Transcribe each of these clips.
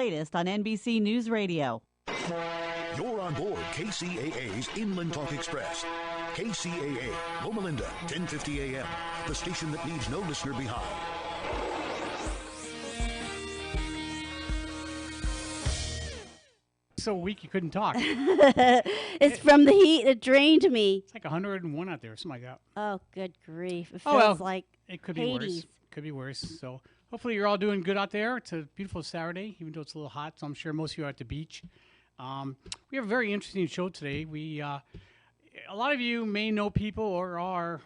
Latest on NBC News Radio. You're on board KCAA's Inland Talk Express. KCAA, Loma Linda, 1050 AM, the station that leaves no listener behind. So weak you couldn't talk. It's from the heat. It drained me. It's like 101 out there, something like that. Oh, good grief. It feels like it could Hades. be worse. Could be worse. So hopefully you're all doing good out there. It's a beautiful Saturday, even though it's a little hot. So I'm sure most of you are at the beach. We have a very interesting show today. A lot of you may know people or are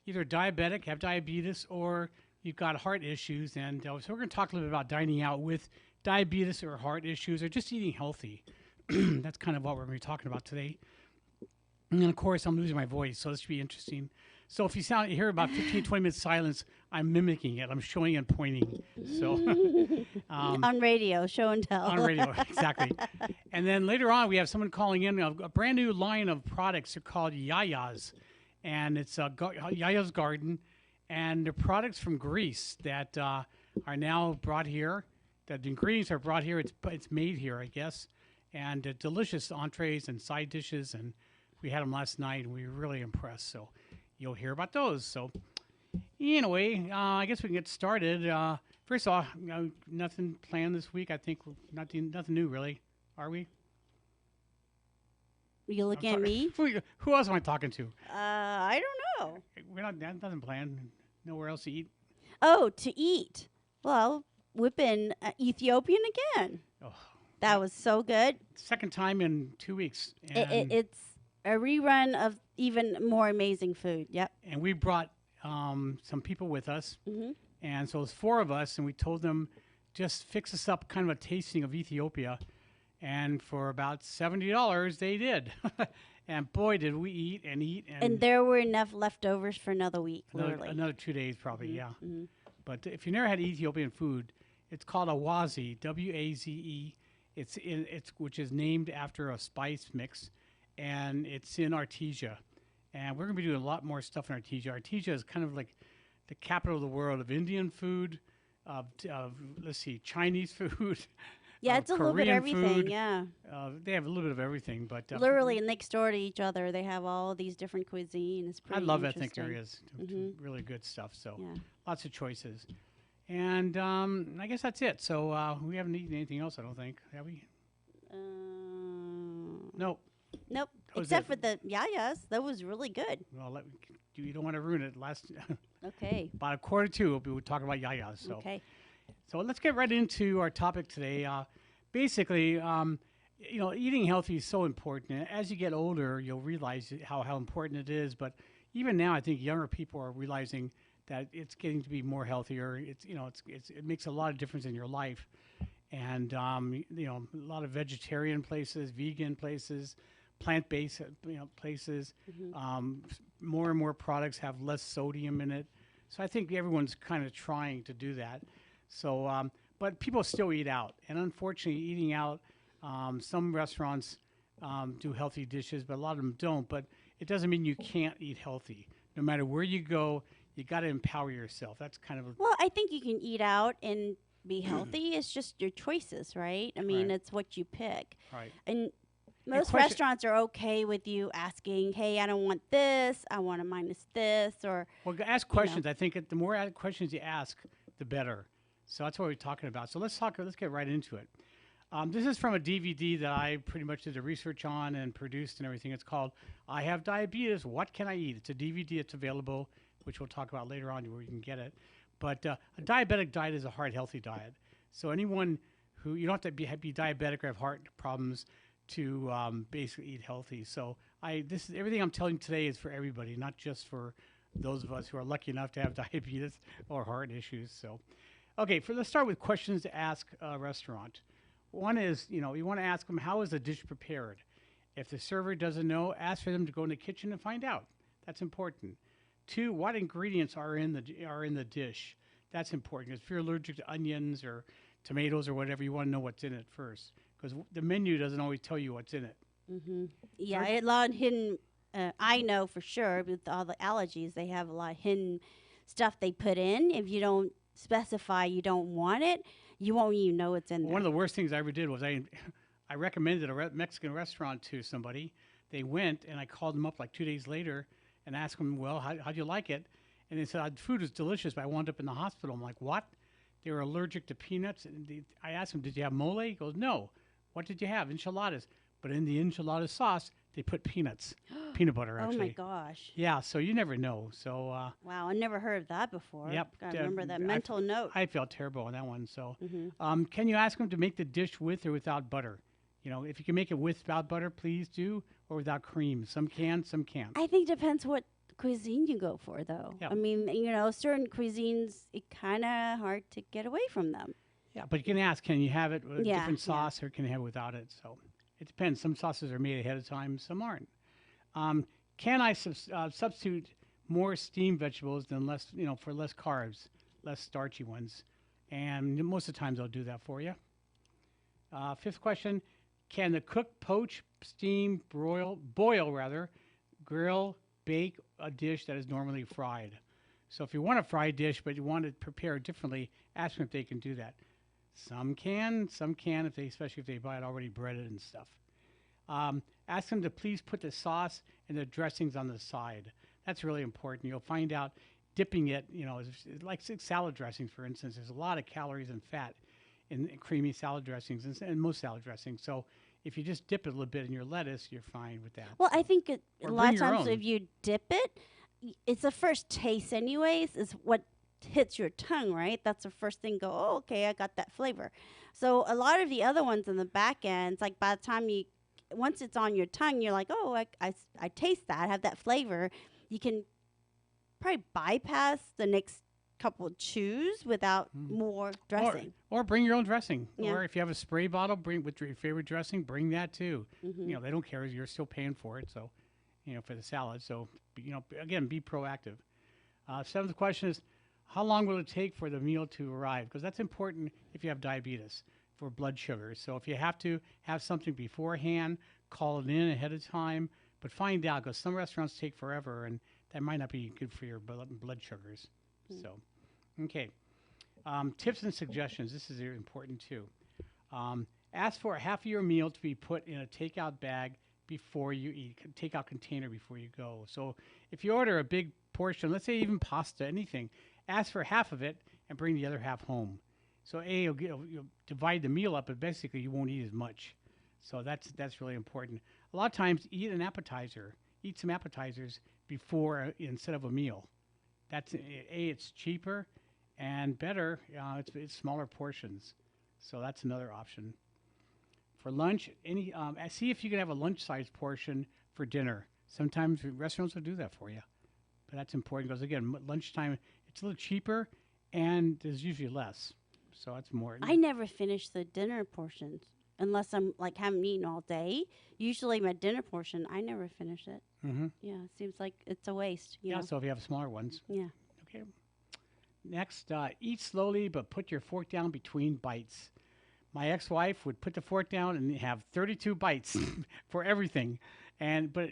either diabetic, have diabetes, or you've got heart issues. And so we're going to talk a little bit about dining out with diabetes or heart issues or just eating healthy. That's kind of what we're going to be talking about today. And then, of course, I'm losing my voice, so this should be interesting. So if you hear about 15, 20 minutes silence, I'm mimicking it. I'm showing and pointing. So on radio, show and tell. On radio, exactly. And then later on, we have someone calling in a brand new line of products. They're called Yaya's, and it's Yaya's Garden, and they're products from Greece that are now brought here. That the ingredients are brought here. It's made here, I guess, and delicious entrees and side dishes. And we had them last night, and we were really impressed. So you'll hear about those. So anyway, I guess we can get started. First of all, nothing planned this week. I think nothing new, really. Are we? You looking at me? Who else am I talking to? I don't know. We're not nothing planned. Nowhere else to eat. Oh, to eat. Well, we've been Ethiopian again. Oh, that was so good. Second time in 2 weeks. It's a rerun of even more amazing food. Yep. And we brought some people with us. Mm-hmm. And so it was 4 of us, and we told them just fix us up kind of a tasting of Ethiopia. And for about $70, they did. And boy, did we eat and eat. And there were enough leftovers for another week, literally. Another 2 days probably, mm-hmm. Yeah. Mm-hmm. But if you never had Ethiopian food, it's called awaze, W-A-Z-E. Which is named after a spice mix, and it's in Artesia. And we're going to be doing a lot more stuff in Artesia. Artesia is kind of like the capital of the world of Indian food, Chinese food. Yeah, it's a Korean little bit of everything, food. yeah. They have a little bit of everything, but literally next door to each other, they have all these different cuisine. It's pretty I love interesting. ethnic areas. Mm-hmm. Really good stuff. So yeah. Lots of choices. And I guess that's it. So we haven't eaten anything else, I don't think. Have we? Nope. Except for the Yayas. That was really good. Well, you don't want to ruin it. Okay. About 1:45, we would talk about Yayas. So. Okay. So let's get right into our topic today. Basically, eating healthy is so important. As you get older, you'll realize how important it is. But even now, I think younger people are realizing that it's getting to be more healthier. It makes a lot of difference in your life. And, a lot of vegetarian places, vegan places, plant-based, places. Mm-hmm. More and more products have less sodium in it. So I think everyone's kind of trying to do that. So, but people still eat out. And unfortunately, eating out, some restaurants do healthy dishes, but a lot of them don't. But it doesn't mean you can't eat healthy. No matter where you go, you got to empower yourself. That's kind of Well, I think you can eat out and be healthy. It's just your choices, right? I mean, It's what you pick. Right. And most restaurants are okay with you asking, hey, I don't want this. I want to minus this. Or well, ask questions. I think the more questions you ask, the better. So that's what we're talking about. So let's get right into it. This is from a DVD that I pretty much did the research on and produced and everything. It's called I Have Diabetes, What Can I Eat? It's a DVD that's available, which we'll talk about later on where you can get it. But a diabetic diet is a heart healthy diet. So anyone who, you don't have to be diabetic or have heart problems to basically eat healthy. So everything I'm telling you today is for everybody, not just for those of us who are lucky enough to have diabetes or heart issues. So, okay, let's start with questions to ask a restaurant. One is, you want to ask them, how is the dish prepared? If the server doesn't know, ask for them to go in the kitchen and find out. That's important. 2, what ingredients are in the dish? That's important, because if you're allergic to onions or tomatoes or whatever, you want to know what's in it first, because the menu doesn't always tell you what's in it. Mm-hmm. Yeah, a lot of hidden. I know for sure with all the allergies, they have a lot of hidden stuff they put in. If you don't specify you don't want it, you won't even know it's in there. One of the worst things I ever did was I recommended a Mexican restaurant to somebody. They went, and I called them up like 2 days later and asked them, well, how'd you like it? And they said, food was delicious, but I wound up in the hospital. I'm like, what? They were allergic to peanuts. And I asked him, did you have mole? He goes, no. What did you have? Enchiladas. But in the enchilada sauce, they put peanuts, peanut butter, actually. Oh, my gosh. Yeah, so you never know. So wow, I never heard of that before. Yep. Gotta remember that mental note. I felt terrible on that one. So can you ask them to make the dish with or without butter? You know, if you can make it without butter, please do, or without cream. Some can, some can't. I think depends what cuisine you go for, though. Yep. I mean, you know, certain cuisines, it kind of hard to get away from them. Yeah, but you can ask, can you have it with a Yeah, different sauce or can you have it without it? So it depends. Some sauces are made ahead of time, some aren't. Can I substitute more steamed vegetables than less, you know, for less carbs, less starchy ones? And most of the times they'll do that for you. Fifth question, can the cook, poach, steam, boil, grill, bake a dish that is normally fried? So if you want a fried dish, but you want to prepare it differently, ask them if they can do that. Some can, especially if they buy it already breaded and stuff. Ask them to please put the sauce and the dressings on the side. That's really important. You'll find out dipping it, you know, like salad dressings, for instance, there's a lot of calories and fat in creamy salad dressings and most salad dressings. So if you just dip it a little bit in your lettuce, you're fine with that. Well, I think a Or lot bring of your times own. if you dip it, it's the first taste anyways, is what hits your tongue, right? That's the first thing go, oh, okay, I got that flavor. So a lot of the other ones in the back end, it's like by the time once it's on your tongue, you're like, oh, I taste that, I have that flavor. You can probably bypass the next couple of chews without more dressing. Or bring your own dressing. Yeah. Or if you have a spray bottle, bring with your favorite dressing, bring that too. You know, they don't care. You're still paying for it. So, you know, for the salad. So, you know, again, be proactive. Seventh question is, how long will it take for the meal to arrive? Because that's important if you have diabetes for blood sugar. So if you have to have something beforehand, call it in ahead of time, but find out, because some restaurants take forever and that might not be good for your blood sugars. So, okay. Tips and suggestions. This is important too. Ask for half of your meal to be put in a takeout bag before you eat, takeout container before you go. So if you order a big portion, let's say even pasta, anything, ask for half of it and bring the other half home. So you'll divide the meal up, but basically you won't eat as much. So that's really important. A lot of times, eat an appetizer. Eat some appetizers before instead of a meal. That's it's cheaper and better. It's smaller portions, so that's another option. For lunch, see if you can have a lunch-sized portion for dinner. Sometimes restaurants will do that for you, but that's important because again, lunchtime it's a little cheaper and there's usually less, so that's more. I never finish the dinner portions unless I'm like haven't eaten all day. Usually my dinner portion, I never finish it. Yeah, it seems like it's a waste. You know? So if you have smaller ones. Yeah. Okay. Next, eat slowly, but put your fork down between bites. My ex-wife would put the fork down and have 32 bites for everything. But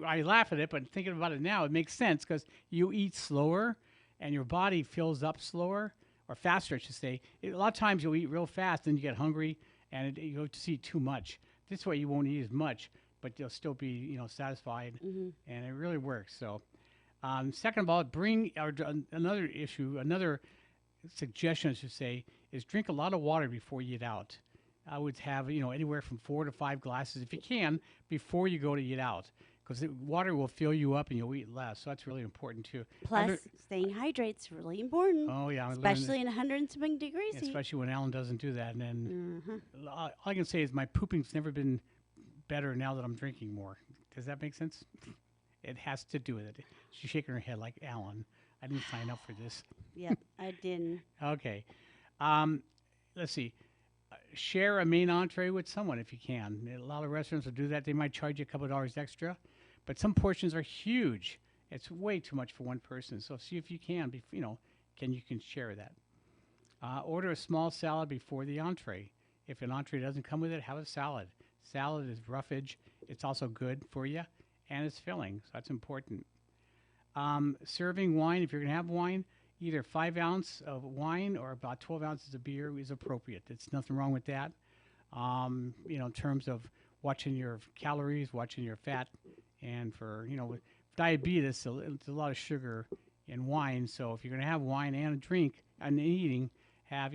I laugh at it, but thinking about it now, it makes sense because you eat slower and your body fills up slower, or faster, I should say. A lot of times you'll eat real fast and you get hungry and you have to eat too much. This way you won't eat as much, but you'll still be, satisfied, and it really works. So, second of all, another suggestion, I should say, is drink a lot of water before you eat out. I would have, anywhere from 4 to 5 glasses, if you can, before you go to eat out, because water will fill you up and you'll eat less. So that's really important too. Plus, staying hydrated is really important. Oh yeah, especially in 100-something degrees. Especially when Allan doesn't do that. And then all I can say is my pooping's never been better now that I'm drinking more. Does that make sense? It has to do with it. She's shaking her head like, Allan, I didn't sign up for this. Yep, I didn't. Okay. Let's see. Share a main entree with someone if you can. A lot of restaurants will do that. They might charge you a couple of dollars extra, but some portions are huge. It's way too much for one person. So see if you can, you can share that. Order a small salad before the entree. If an entree doesn't come with it, have a salad. Salad is roughage. It's also good for you, and it's filling, so that's important. Serving wine, if you're going to have wine, either 5 ounce of wine or about 12 ounces of beer is appropriate. There's nothing wrong with that. In terms of watching your calories, watching your fat, and for with diabetes, it's a lot of sugar in wine. So if you're going to have wine and a drink and eating, have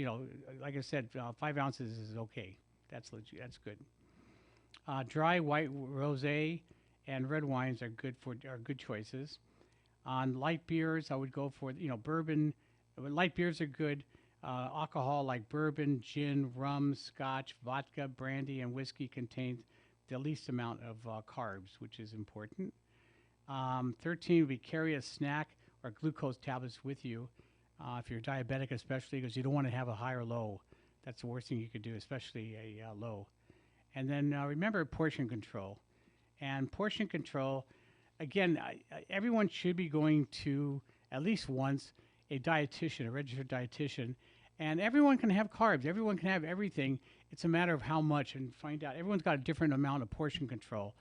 like I said, 5 ounces is okay. That's legit. That's good. Dry white rosé and red wines are good choices. On light beers, I would go for bourbon. Light beers are good. Alcohol like bourbon, gin, rum, scotch, vodka, brandy, and whiskey contains the least amount of carbs, which is important. 13 would be carry a snack or glucose tablets with you if you're diabetic, especially because you don't want to have a high or low. That's the worst thing you could do, especially a low. And then remember portion control. And portion control, again, everyone should be going to at least once a dietitian, a registered dietitian. And everyone can have carbs. Everyone can have everything. It's a matter of how much and find out. Everyone's got a different amount of portion control.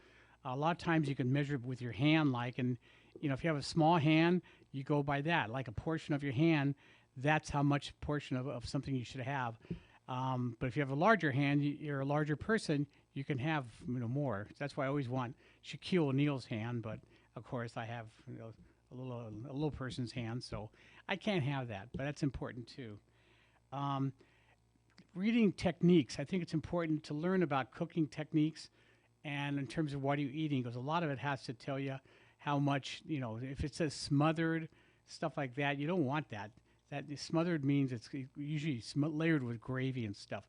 A lot of times you can measure it with your hand, and if you have a small hand, you go by that. Like a portion of your hand, that's how much portion of something you should have. But if you have a larger hand, you're a larger person, you can have more. That's why I always want Shaquille O'Neal's hand, but of course I have a little person's hand, so I can't have that. But that's important too. Reading techniques. I think it's important to learn about cooking techniques, and in terms of what are you eating, because a lot of it has to tell you how much if it says smothered stuff like that, you don't want that. That smothered means it's usually layered with gravy and stuff.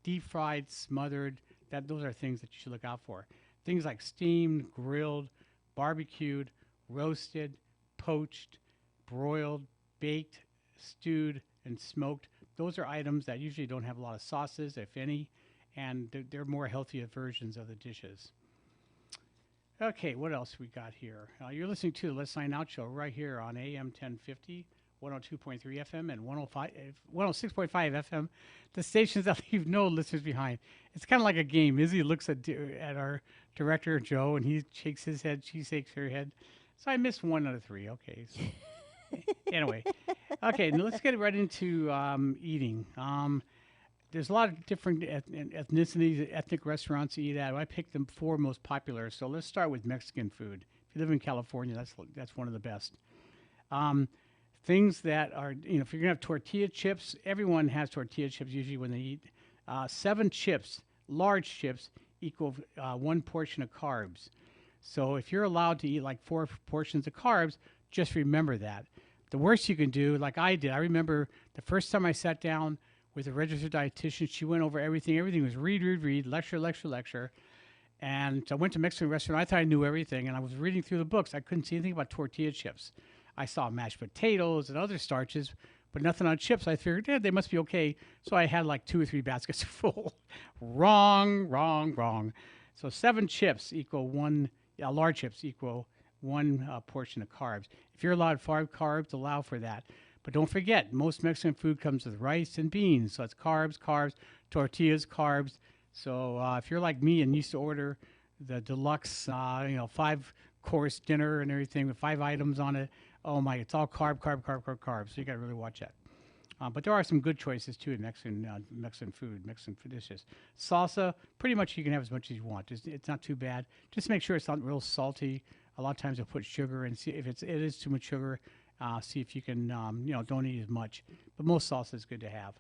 Deep fried, smothered, those are things that you should look out for. Things like steamed, grilled, barbecued, roasted, poached, broiled, baked, stewed, and smoked. Those are items that usually don't have a lot of sauces, if any, and they're more healthier versions of the dishes. Okay, what else we got here? You're listening to the Let's Sign Out show right here on AM 1050. 102.3 FM and 106.5 FM, the stations that leave no listeners behind. It's kind of like a game. Izzy looks at our director, Joe, and he shakes his head. She shakes her head. So I missed 1 out of 3. Okay. So anyway. Okay, now let's get right into eating. There's a lot of different ethnicities, ethnic restaurants to eat at. I picked the 4 most popular. So let's start with Mexican food. If you live in California, that's one of the best. Things that are, if you're going to have tortilla chips, everyone has tortilla chips usually when they eat. 7 chips, large chips, equal 1 portion of carbs. So if you're allowed to eat like 4 portions of carbs, just remember that. The worst you can do, like I did, I remember the first time I sat down with a registered dietitian, she went over everything. Everything was read, lecture. And so I went to a Mexican restaurant. I thought I knew everything, and I was reading through the books. I couldn't see anything about tortilla chips. I saw mashed potatoes and other starches, but nothing on chips. I figured, they must be okay. So I had like 2 or 3 baskets full. Wrong. So 7 chips equal 1, large chips equal 1 portion of carbs. If you're allowed 5 carbs, allow for that. But don't forget, most Mexican food comes with rice and beans. So it's carbs, tortillas, carbs. So if you're like me and used to order the deluxe, 5-course dinner and everything with 5 items on it, oh my, it's all carb. So you got to really watch that. But there are some good choices too in Mexican food dishes. Salsa, pretty much you can have as much as you want. It's not too bad. Just make sure it's not real salty. A lot of times they'll put sugar, and see if it is too much sugar. See if you can, don't eat as much. But most salsa is good to have.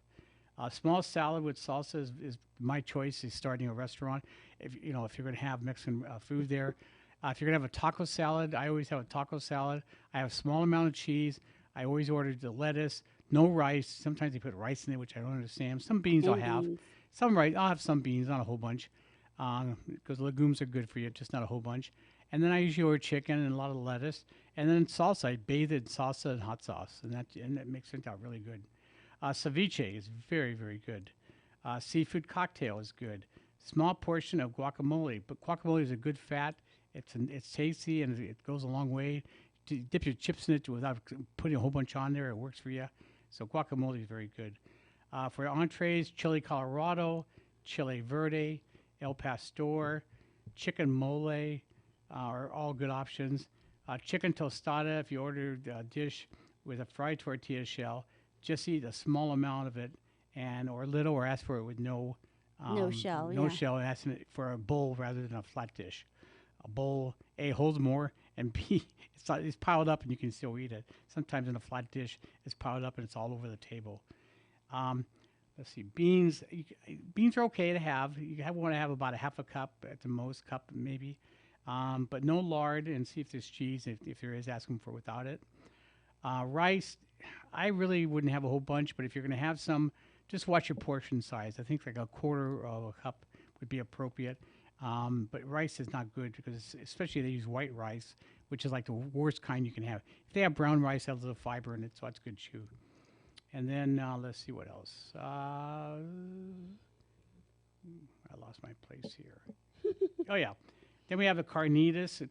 Small salad with salsa is my choice. Is starting a restaurant. If you're going to have Mexican food there. If you're going to have a taco salad, I always have a taco salad. I have a small amount of cheese. I always order the lettuce, no rice. Sometimes they put rice in it, which I don't understand. Some beans I'll have. Some rice. I'll have some beans, not a whole bunch, because legumes are good for you, just not a whole bunch. And then I usually order chicken and a lot of lettuce. And then salsa, I bathe it in salsa and hot sauce, and that makes it out really good. Ceviche is very, very good. Seafood cocktail is good. Small portion of guacamole, but guacamole is a good fat. It's tasty and it goes a long way. Dip your chips in it without putting a whole bunch on there. It works for you. So guacamole is very good. For entrees, chili Colorado, chili verde, El Pastor, chicken mole are all good options. Chicken tostada, if you order a dish with a fried tortilla shell. Just eat a small amount of it, or little, or ask for it with no shell, no yeah. shell, and ask for a bowl rather than a flat dish. A bowl, A, holds more, and B, it's piled up and you can still eat it. Sometimes in a flat dish, it's piled up and it's all over the table. Let's see, beans. Beans are okay to have. Want to have about a half a cup at the most, cup maybe, but no lard. And see if there's cheese. If there is, ask them for without it. Rice, I really wouldn't have a whole bunch, but if you're going to have some, just watch your portion size. I think like a quarter of a cup would be appropriate. But rice is not good because especially they use white rice, which is like the worst kind you can have. If they have brown rice, it has a little fiber in it, so that's good chew. And then let's see what else. I lost my place here. Oh, yeah. Then we have the carnitas,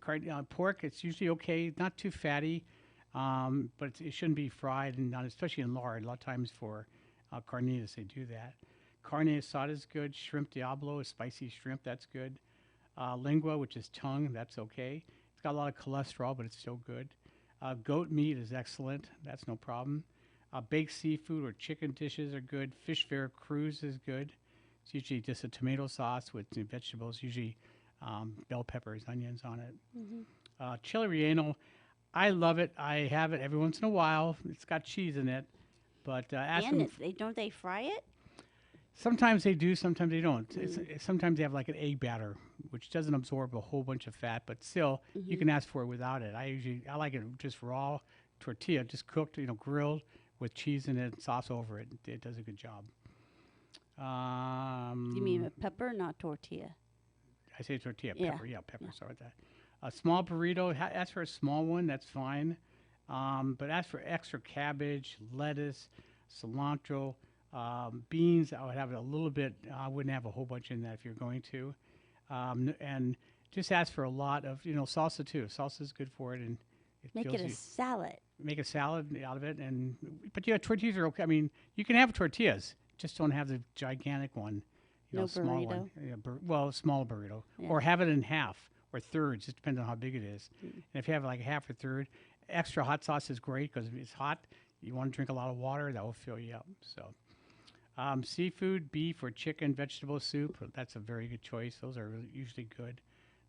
pork. It's usually okay, not too fatty, but it shouldn't be fried, and not especially in lard. A lot of times for carnitas, they do that. Carne asada is good. Shrimp Diablo is spicy shrimp. That's good. Lingua, which is tongue, that's okay. It's got a lot of cholesterol, but it's still good. Goat meat is excellent. That's no problem. Baked seafood or chicken dishes are good. Fish Veracruz is good. It's usually just a tomato sauce with vegetables, usually bell peppers, onions on it. Chile relleno, I love it. I have it every once in a while. It's got cheese in it. But ask them. Don't they fry it? Sometimes they do, sometimes they don't. Sometimes they have like an egg batter, which doesn't absorb a whole bunch of fat, but still, you can ask for it without it. I like it just raw tortilla, just cooked, grilled with cheese in it, sauce over it. It does a good job. You mean with pepper, not tortilla? I say tortilla, Yeah. pepper. Yeah, pepper. Sorry about that. A small burrito. Ask for a small one. That's fine. But ask for extra cabbage, lettuce, cilantro. Beans, I would have a little bit. I wouldn't have a whole bunch in that if you're going to. And just ask for a lot of, salsa too. Salsa is good for it, and Make it a salad. Make a salad out of it, but tortillas are okay. I mean, you can have tortillas, just don't have the gigantic one. No small burrito? One. Small burrito, or have it in half or thirds. Just depends on how big it is. And if you have like a half or third, extra hot sauce is great because if it's hot, you want to drink a lot of water, that will fill you up. So. Seafood, beef or chicken, vegetable soup, that's a very good choice. Those are usually good.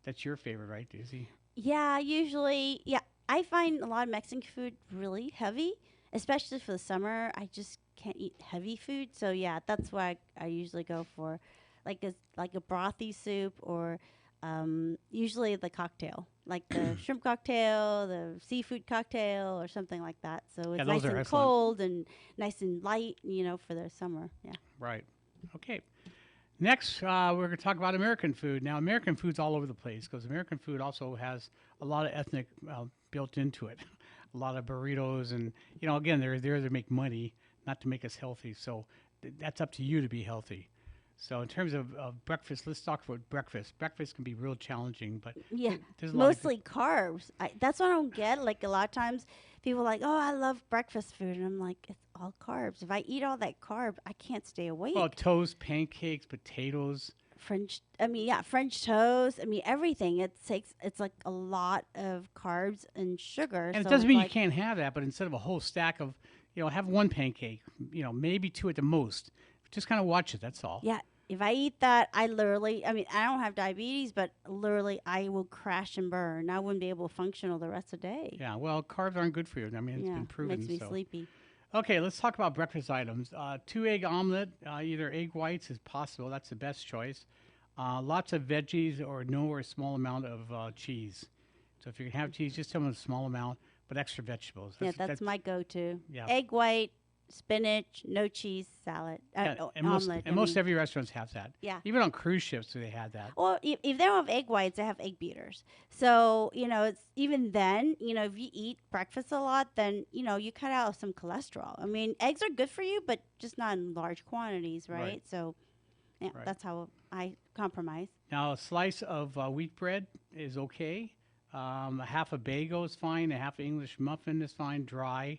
That's your favorite, right, Daisy? Yeah, usually. Yeah, I find a lot of Mexican food really heavy, especially for the summer. I just can't eat heavy food. So, yeah, that's why I usually go for like a brothy soup or usually the cocktail, like the shrimp cocktail, the seafood cocktail, or something like that. So it's nice and excellent. cold and nice and light, for the summer. Yeah. Right. Okay. Next, we're going to talk about American food. Now, American food's all over the place because American food also has a lot of ethnic built into it. A lot of burritos, and again, they're there to make money, not to make us healthy. So that's up to you to be healthy. So in terms of breakfast, let's talk about breakfast. Breakfast can be real challenging, but Yeah, there's a lot mostly carbs. That's what I don't get. Like a lot of times, people are like, "Oh, I love breakfast food," and I'm like, "It's all carbs. If I eat all that carb, I can't stay awake." Well, toast, pancakes, potatoes. French toast. I mean, everything. It's like a lot of carbs and sugar. And so it doesn't mean like, you can't have that, but instead of a whole stack of, have one pancake, maybe two at the most. Just kind of watch it, that's all. Yeah, if I eat that, I don't have diabetes, but literally I will crash and burn. I wouldn't be able to function all the rest of the day. Yeah, well, carbs aren't good for you. I mean, it's been proven. Makes me sleepy. Okay, let's talk about breakfast items. 2-egg omelet, either egg whites is possible. That's the best choice. Lots of veggies or no or small amount of cheese. So if you can have cheese, just tell them a small amount, but extra vegetables. That's my go-to. Yeah. Egg white, spinach, no cheese, salad, omelet. Most every restaurants have that. Yeah. Even on cruise ships, they had that. Well, if they don't have egg whites, they have egg beaters. So, it's even then, if you eat breakfast a lot, then, you cut out some cholesterol. I mean, eggs are good for you, but just not in large quantities, right? So, yeah, Right. That's how I compromise. Now, a slice of wheat bread is okay. A half a bagel is fine. A half an English muffin is fine, dry.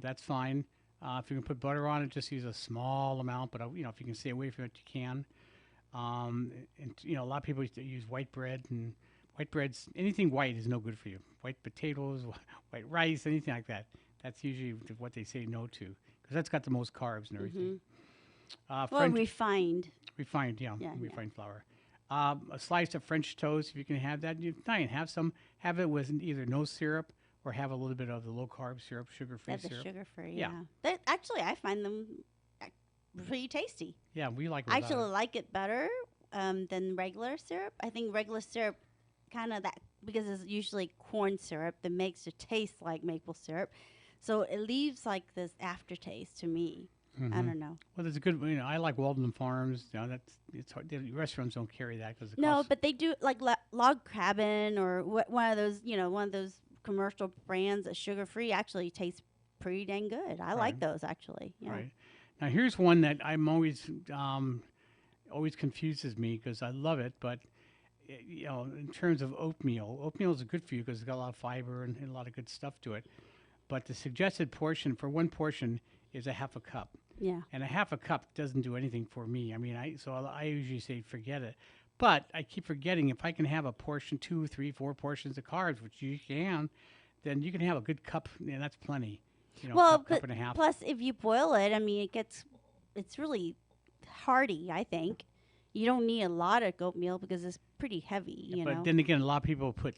That's fine. If you can put butter on it, just use a small amount. But if you can stay away from it, you can. A lot of people use white bread, and white bread's anything white is no good for you. White potatoes, white rice, anything like that. That's usually what they say no to, because that's got the most carbs and everything. Well, refined. Refined, yeah, Yeah, refined flour. A slice of French toast, if you can have that. Fine, have it with either no syrup or have a little bit of the low carb syrup, sugar-free Yeah, the syrup. sugar-free. Yeah. Actually, I find them pretty tasty. Yeah, we like it. I without actually it. like it better than regular syrup. I think regular syrup kind of that because it's usually corn syrup that makes it taste like maple syrup, so it leaves like this aftertaste to me. I don't know. Well, there's a good. I like Walden Farms. It's hard. The restaurants don't carry that because it No, costs. but they do like log cabin or one of those, one of those commercial brands that's sugar free. Actually, tastes pretty dang good. I like those actually. Yeah. Right. Now here's one that I'm always confuses me because I love it, but in terms of oatmeal is good for you because it's got a lot of fiber and a lot of good stuff to it. But the suggested portion for one portion is a half a cup. Yeah. And a half a cup doesn't do anything for me. I mean, I usually say forget it. But I keep forgetting if I can have a portion, 2, 3, 4 portions of carbs, which you can, then you can have a good cup, and that's plenty. Cup and a half. Plus if you boil it, I mean, it's really hearty. I think you don't need a lot of goat meal because it's pretty heavy. But then again, a lot of people put,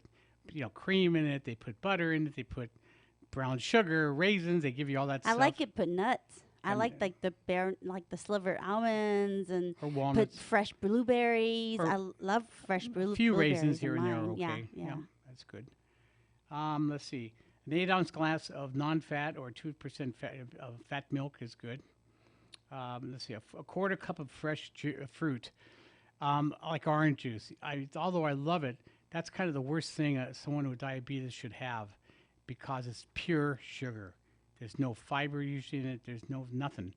cream in it. They put butter in it. They put brown sugar, raisins. They give you all that stuff. I like it. Put nuts. I like the slivered almonds and or walnuts. put fresh blueberries. I love fresh blueberries. A few raisins in here and there are mine. okay. Yeah. That's good. Let's see. An 8-ounce glass of non-fat or 2% fat milk is good. Let's see. A quarter cup of fresh fruit, like orange juice. Although I love it, that's kind of the worst thing someone with diabetes should have because it's pure sugar. There's no fiber usually in it. There's nothing.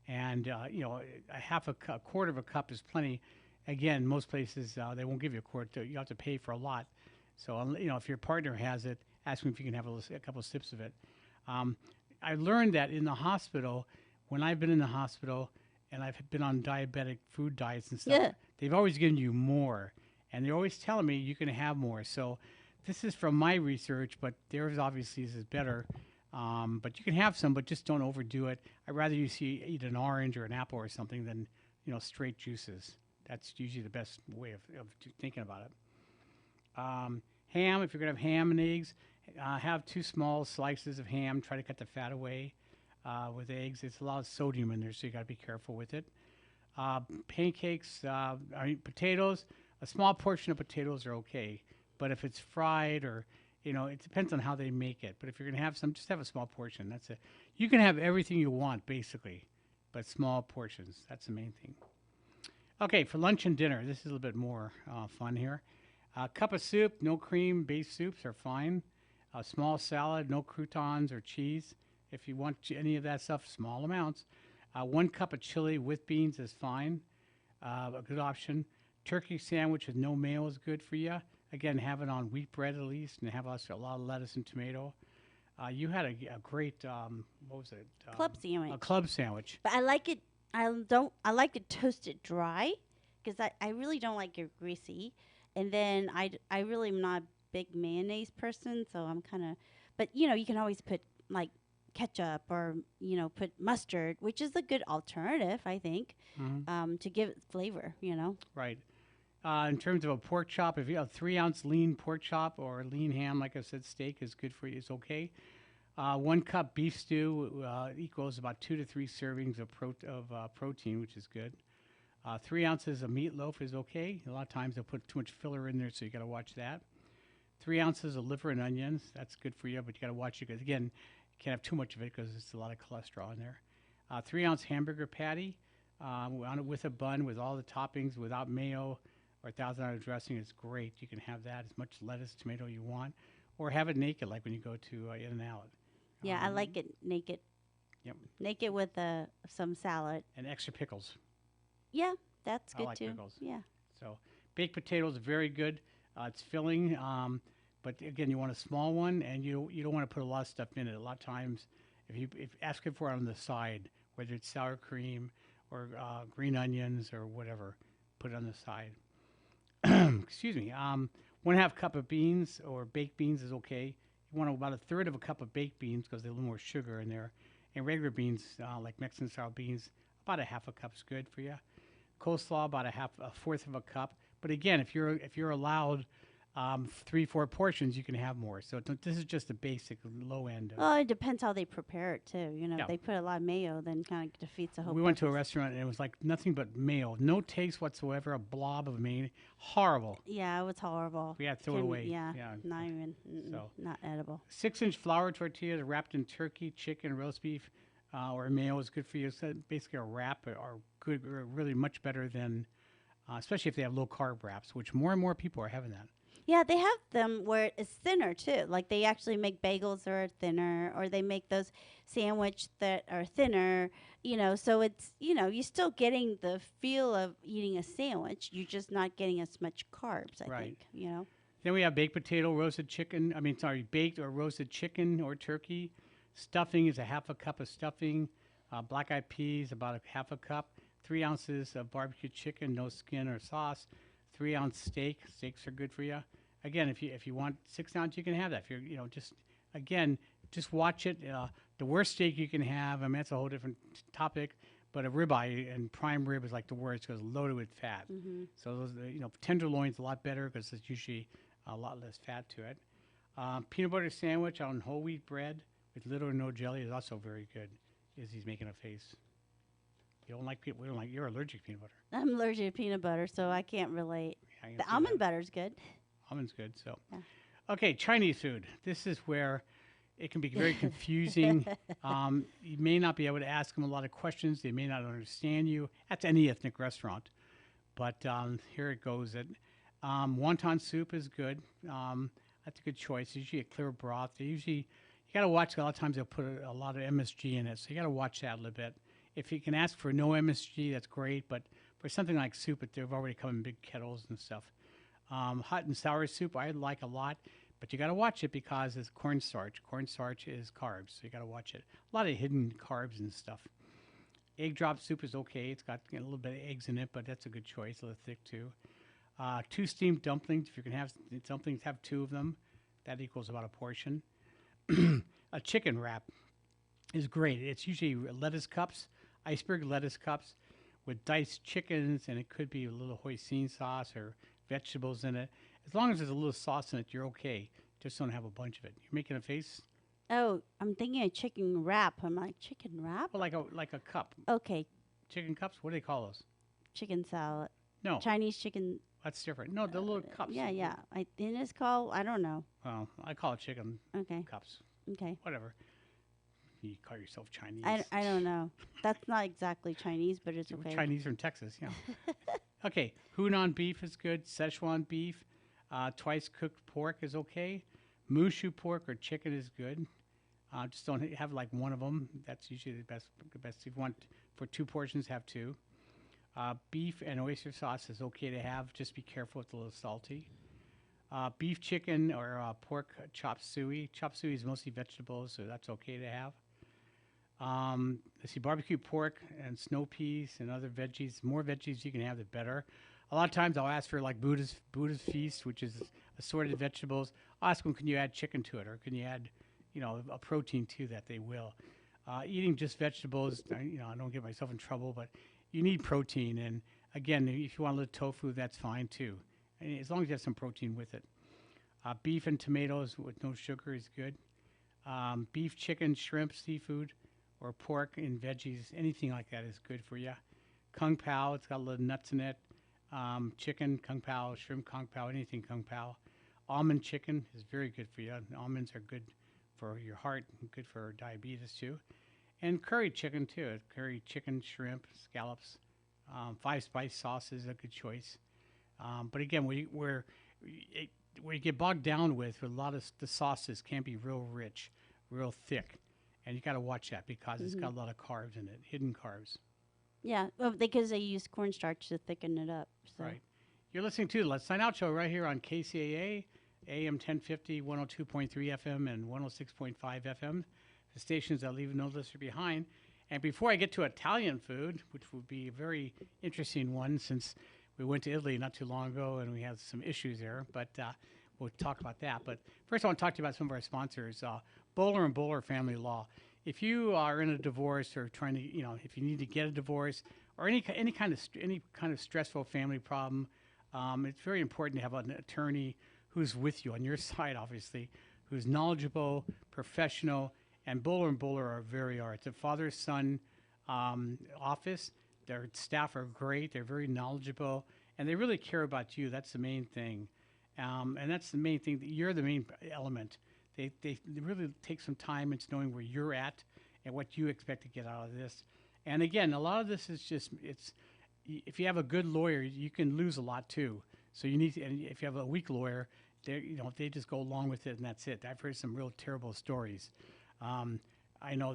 And, a quarter of a cup is plenty. Again, most places, they won't give you a quart. You have to pay for a lot. So, if your partner has it, ask them if you can have a couple of sips of it. I learned that in the hospital, when I've been in the hospital and I've been on diabetic food diets and stuff, they've always given you more. And they're always telling me you can have more. So this is from my research, but theirs obviously is better. But you can have some, but just don't overdo it. I'd rather you eat an orange or an apple or something than, straight juices. That's usually the best way of thinking about it. Ham, if you're going to have ham and eggs, have 2 small slices of ham. Try to cut the fat away with eggs. There's a lot of sodium in there, so you got to be careful with it. Pancakes, potatoes, a small portion of potatoes are okay. But if it's fried or it depends on how they make it. But if you're going to have some, just have a small portion. That's it. You can have everything you want, basically, but small portions. That's the main thing. Okay, for lunch and dinner, this is a little bit more fun here. A cup of soup, no cream, base soups are fine. A small salad, no croutons or cheese. If you want any of that stuff, small amounts. 1 cup of chili with beans is fine. A good option. Turkey sandwich with no mayo is good for you. Again, have it on wheat bread at least, and have a lot of lettuce and tomato. You had a great what was it? Club sandwich. A club sandwich. But I like it. I like to toast it dry because I really don't like it greasy. And then I really am not a big mayonnaise person, so I'm kind of. But you can always put like ketchup or put mustard, which is a good alternative, I think, to give it flavor. Right. In terms of a pork chop, if you have 3-ounce lean pork chop or lean ham, like I said, steak is good for you. It's okay. 1 cup beef stew equals about 2 to 3 servings of protein, which is good. 3 ounces of meatloaf is okay. A lot of times they'll put too much filler in there, so you got to watch that. 3 ounces of liver and onions, that's good for you, but you got to watch it because again, you can't have too much of it because it's a lot of cholesterol in there. 3-ounce hamburger patty with a bun with all the toppings without mayo or $1,000 dressing is great. You can have that as much lettuce, tomato you want, or have it naked like when you go to In-N-Out. Yeah, I like it naked. Yep. Naked with some salad. And extra pickles. Yeah, that's good I like too. Pickles. Yeah. So baked potatoes are very good. It's filling, but again, you want a small one, and you don't want to put a lot of stuff in it. A lot of times, if ask it for it on the side, whether it's sour cream or green onions or whatever, put it on the side. Excuse me. 1/2 cup of beans or baked beans is okay. you want about a third of a cup of baked beans because there's a little more sugar in there. And regular beans, like Mexican style beans, about a half a cup is good for you. Coleslaw, about a fourth of a cup. But again, if you're allowed 3-4 portions, you can have more. So this is just the basic low end. Well, it depends how they prepare it too. You know, Yeah. if they put a lot of mayo, then kind of defeats the whole. We went to a purpose. restaurant and it was like nothing but mayo, no taste whatsoever, a blob of mayo, horrible. Yeah, it was horrible. We had to throw it Couldn't- away. Yeah, Yeah. not even. So. Not edible. 6-inch flour tortillas wrapped in turkey, chicken, roast beef, or mayo is good for you. So basically, a wrap are good, are really much better than, especially if they have low carb wraps, which more and more people are having that. Yeah, they have them where it's thinner too. Like they actually make bagels that are thinner, or they make those sandwich that are thinner. You know, so it's you're still getting the feel of eating a sandwich. You're just not getting as much carbs. I Right. think. You know. Then we have baked potato, roasted chicken. Baked or roasted chicken or turkey. Stuffing is a half a cup of stuffing. Black eyed peas, about a half a cup. 3 ounces of barbecue chicken, no skin or sauce. 3-ounce steak. Steaks are good for you. Again, if you want 6 ounce, you can have that. If you're just watch it. The worst steak you can have. I mean, that's a whole different topic. But a ribeye and prime rib is like the worst because it's loaded with fat. Mm-hmm. So those, tenderloin's a lot better because there's usually a lot less fat to it. Peanut butter sandwich on whole wheat bread with little or no jelly is also very good. He's making a face. You don't like peanut? We don't like. You're allergic to peanut butter. I'm allergic to peanut butter, so I can't relate. I can The see almond that. butter's good. Almond's good. So, Yeah. Okay, Chinese food. This is where it can be very confusing. You may not be able to ask them a lot of questions. They may not understand you. That's any ethnic restaurant. But here it goes. Wonton soup is good. That's a good choice. It's usually a clear broth. You got to watch. A lot of times they'll put a lot of MSG in it, so you got to watch that a little bit. If you can ask for no MSG, that's great. But for something like soup, they've already come in big kettles and stuff. Hot and sour soup I like a lot, but you got to watch it because it's cornstarch. Cornstarch is carbs, so you got to watch it. A lot of hidden carbs and stuff. Egg drop soup is okay. It's got a little bit of eggs in it, but that's a good choice. A little thick too. 2 steamed dumplings. If you can have dumplings, have 2 of them. That equals about a portion. A chicken wrap is great. It's usually lettuce cups, iceberg lettuce cups with diced chickens, and it could be a little hoisin sauce or vegetables in it. As long as there's a little sauce in it, you're okay. Just don't have a bunch of it. You're making a face? Oh, I'm thinking a chicken wrap. I'm like, chicken wrap? Well, like a cup. Okay, Chicken cups? What do they call those? chicken salad. No, Chinese chicken. that's different. No, the little cups. Yeah. I think it's called, I don't know. Well, I call it chicken Okay, cups. okay. Whatever. You call yourself Chinese. I don't know. That's not exactly Chinese, but it's We're okay. Chinese from Texas, yeah. Okay, Hunan beef is good. Szechuan beef, twice cooked pork is okay. Mushu pork or chicken is good. Just don't have like one of them. That's usually the best. If you want for 2 portions, have 2. Beef and oyster sauce is okay to have. Just be careful; it's a little salty. Beef chicken or pork chop suey. Chop suey is mostly vegetables, so that's okay to have. Let's see, barbecue pork and snow peas and other veggies. The more veggies you can have, the better. A lot of times I'll ask for like Buddha's feast, which is assorted vegetables. I'll ask them, can you add chicken to it, or can you add, a protein to that? They will. Eating just vegetables, I don't get myself in trouble, but you need protein. And again, if you want a little tofu, that's fine too, and as long as you have some protein with it. Beef and tomatoes with no sugar is good. Beef, chicken, shrimp, seafood, or pork and veggies, anything like that is good for you. Kung Pao, it's got a little nuts in it. Chicken, Kung Pao, shrimp, Kung Pao, anything Kung Pao. Almond chicken is very good for you. Almonds are good for your heart, and good for diabetes too. And curry chicken too. Curry chicken, shrimp, scallops. 5-spice sauce is a good choice. But again, where you get bogged down with a lot of the sauces can be real rich, real thick. And you got to watch that because it's got a lot of carbs in it, hidden carbs. Yeah, well, because they use cornstarch to thicken it up. So. Right. You're listening to the Let's Sign Out show right here on KCAA, AM 1050, 102.3 FM, and 106.5 FM, the stations that leave no listener behind. And before I get to Italian food, which would be a very interesting one since we went to Italy not too long ago and we had some issues there, but we'll talk about that. But first, I want to talk to you about some of our sponsors. Bowler and Bowler Family Law. If you are in a divorce or trying to, if you need to get a divorce or any kind of stressful family problem, it's very important to have an attorney who's with you on your side, obviously, who's knowledgeable, professional, and Bowler are. It's a father-son office. Their staff are great. They're very knowledgeable, and they really care about you. That's the main thing, and that's the main thing. You're the main element. They really take some time into knowing where you're at and what you expect to get out of this. And again, a lot of this is just if you have a good lawyer, you can lose a lot too. So you need to, and if you have a weak lawyer, they just go along with it and that's it. I've heard some real terrible stories. I know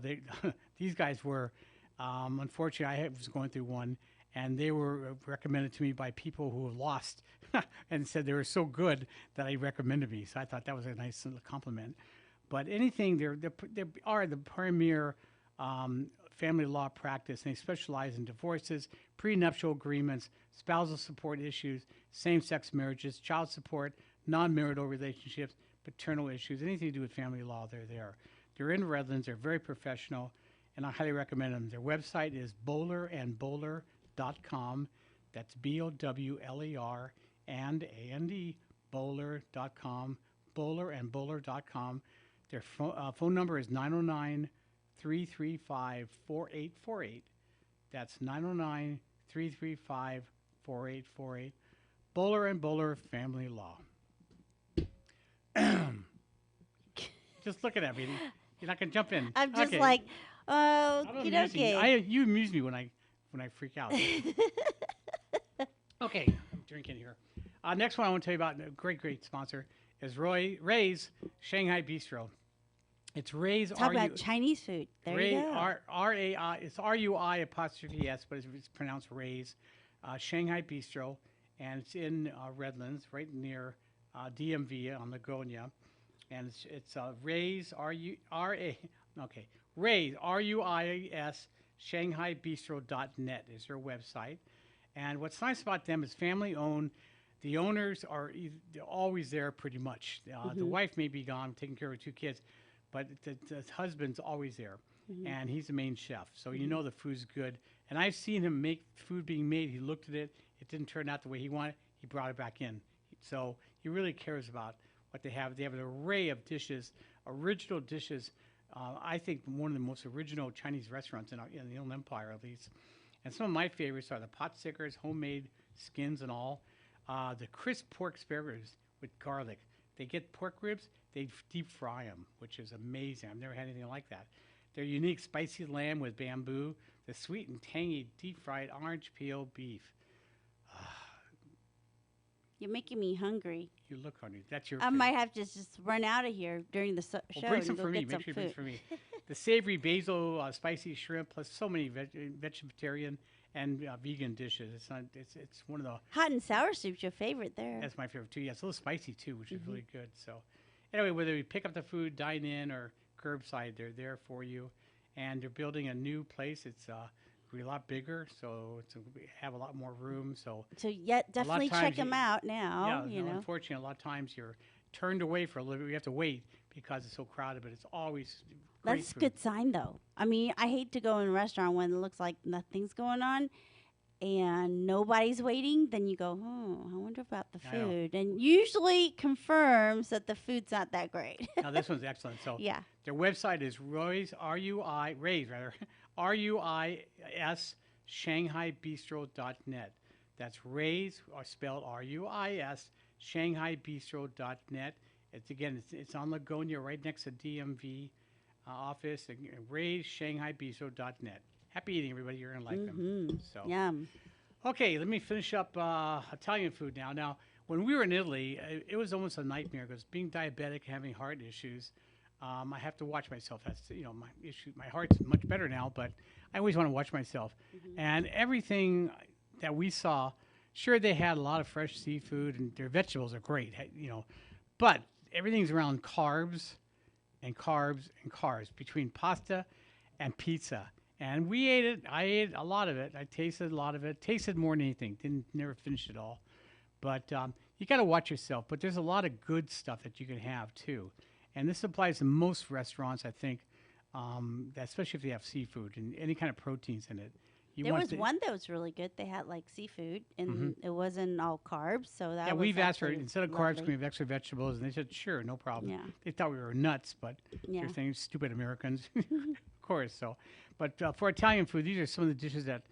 these guys were, unfortunately, I was going through one, and they were recommended to me by people who have lost and said they were so good that I recommended me. So I thought that was a nice little compliment. But anything, they are the premier family law practice, and they specialize in divorces, prenuptial agreements, spousal support issues, same-sex marriages, child support, non-marital relationships, paternal issues, anything to do with family law, they're there. They're in Redlands. They're very professional, and I highly recommend them. Their website is bowlerandbowler.com. That's BOWLER and AND, bowler.com, bowlerandbowler.com. Their phone number is 909-335-4848. That's 909-335-4848. Bowler and Bowler Family Law. Just looking at me. You're not gonna jump in. I'm just okay. like, oh, okay. You amuse me when I freak out. Okay, I'm drinking here. Next one I want to tell you about, a great sponsor, is Ray's Shanghai Bistro. It's Ray's. Talk about Chinese food. There Ray, you go. R-A-I. It's R-U-I''S, but it's pronounced Ray's Shanghai Bistro, and it's in Redlands, right near DMV on Lagonia. And it's Ray's Ray's R-U-I-S ShanghaiBistro.net is their website. And what's nice about them is family owned. The owners they're always there pretty much. The wife may be gone taking care of 2 kids, but the husband's always there, and he's the main chef. So you know the food's good. And I've seen him make food being made. He looked at it. It didn't turn out the way he wanted. He brought it back in. So he really cares about what they have. They have an array of dishes, original dishes. I think one of the most original Chinese restaurants in the Inland Empire, at least. And some of my favorites are the pot stickers, homemade skins and all. The crisp pork spare ribs with garlic. They get pork ribs, they deep fry them, which is amazing. I've never had anything like that. Their unique spicy lamb with bamboo, the sweet and tangy deep fried orange peel beef. You're making me hungry. You look hungry. That's your. I might have to just run out of here during the show. Bring some and go for me. get Make some sure you bring food. for me. The savory basil, spicy shrimp, plus so many vegetarian and vegan dishes. It's one of the. Hot and sour soup's your favorite there. That's my favorite too. Yeah, it's a little spicy too, which is really good. So, anyway, whether you pick up the food, dine in, or curbside, they're there for you. And they're building a new place. It's be a lot bigger, so have a lot more room. So Definitely check them out now. Yeah, unfortunately, a lot of times you're turned away for a little bit. You have to wait because it's so crowded, but it's always great That's a food. good sign, though. I mean, I hate to go in a restaurant when it looks like nothing's going on and nobody's waiting. Then you go, I wonder about the I know. food. And usually confirms that the food's not that great. Now, this one's excellent. So Yeah. their website is Ray's, R-U-I-S, ShanghaiBistro.net. That's Ray's, or spelled R-U-I-S, ShanghaiBistro.net. It's on Lagonia, right next to DMV office. Ray's, ShanghaiBistro.net. Happy eating, everybody. You're gonna like them. So Yum. okay, let me finish up Italian food now. Now, when we were in Italy, it was almost a nightmare because being diabetic, having heart issues, I have to watch myself. That's my issue. My heart's much better now, but I always want to watch myself. And everything that we saw, sure, they had a lot of fresh seafood and their vegetables are great, but everything's around carbs and carbs and carbs between pasta and pizza. And we ate it. I ate a lot of it. I tasted a lot of it. Tasted more than anything. Never finished it all. But you got to watch yourself. But there's a lot of good stuff that you can have too, and this applies to most restaurants, I think, especially if they have seafood and any kind of proteins in it. There was one that was really good. They had like seafood, and it wasn't all carbs, so that was we've asked for actually instead of carbs, can we have extra vegetables? And they said, sure, no problem. Yeah. They thought we were nuts, but Yeah. they're saying stupid Americans, of course. So, but for Italian food, these are some of the dishes that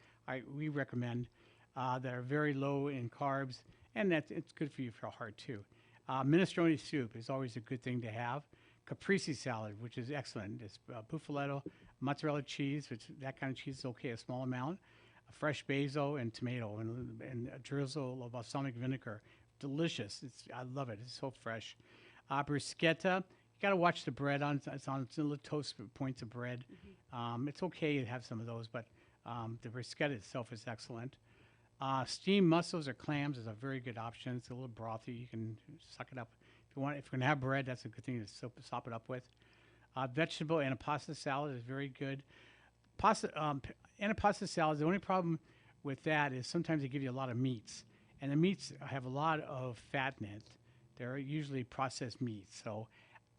we recommend that are very low in carbs, and it's good for you for your heart too. Minestrone soup is always a good thing to have. Caprese salad, which is excellent. It's buffaletto, mozzarella cheese, which that kind of cheese is okay, a small amount, a fresh basil and tomato, and a drizzle of balsamic vinegar. Delicious. I love it. It's so fresh. Bruschetta. You got to watch the bread on. It's on little toast points of bread. It's okay to have some of those, but the bruschetta itself is excellent. Steamed mussels or clams is a very good option. It's a little brothy. You can suck it up. If you're going to have bread, that's a good thing to sop it up with. Vegetable antipasta salad is very good. Antipasta salad, the only problem with that is sometimes they give you a lot of meats. And the meats have a lot of fat in it. They're usually processed meats. So